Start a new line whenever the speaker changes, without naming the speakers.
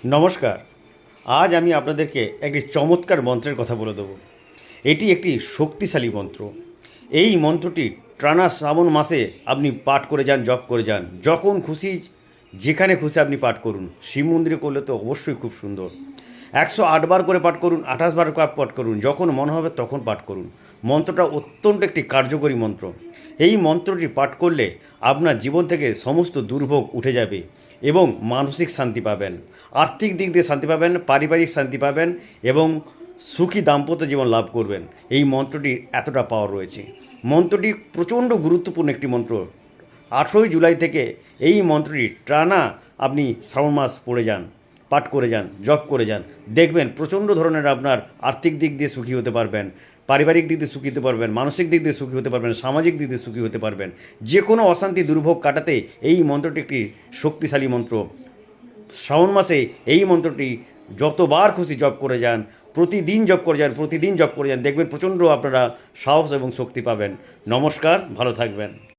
নমস্কার। আজ আমি আপনাদেরকে একটি চমৎকার মন্ত্রের কথা বলে দেবো। এটি একটি শক্তিশালী মন্ত্র। এই মন্ত্রটি টানা শ্রাবণ মাসে আপনি পাঠ করে যান, জপ করে যান। যখন খুশি, যেখানে খুশি আপনি পাঠ করুন। শিব মন্দিরে করলে তো অবশ্যই খুব সুন্দর। 108 বার করে পাঠ করুন, 28 বার পাঠ করুন। যখন মনে হবে তখন পাঠ করুন। মন্ত্রটা অত্যন্ত একটি কার্যকরী মন্ত্র। এই মন্ত্রটি পাঠ করলে আপনার জীবন থেকে সমস্ত দুর্ভোগ উঠে যাবে এবং মানসিক শান্তি পাবেন, আর্থিক দিক দিয়ে শান্তি পাবেন, পারিবারিক শান্তি পাবেন এবং সুখী দাম্পত্য জীবন লাভ করবেন। এই মন্ত্রটির এতটা পাওয়ার রয়েছে। মন্ত্রটি প্রচণ্ড গুরুত্বপূর্ণ একটি মন্ত্র। 18ই জুলাই থেকে এই মন্ত্রটি টানা আপনি শ্রাবণ মাস পড়ে যান, পাঠ করে যান, জপ করে যান। দেখবেন প্রচণ্ড ধরনের আপনার আর্থিক দিক দিয়ে সুখী হতে পারবেন, পারিবারিক দিক দিয়ে সুখী হতে পারবেন, মানসিক দিক দিয়ে সুখী হতে পারবেন, সামাজিক দিক দিয়ে সুখী হতে পারবেন। যে কোনো অশান্তি দুর্ভোগ কাটাতে এই মন্ত্রটি একটি শক্তিশালী মন্ত্র। শ্রাবণ মাসে এই মন্ত্রটি যতবার খুশি জপ করে যান, প্রতিদিন জপ করে যান, প্রতিদিন জপ করে যান। দেখবেন প্রচণ্ড আপনারা সাহস এবং শক্তি পাবেন। নমস্কার, ভালো থাকবেন।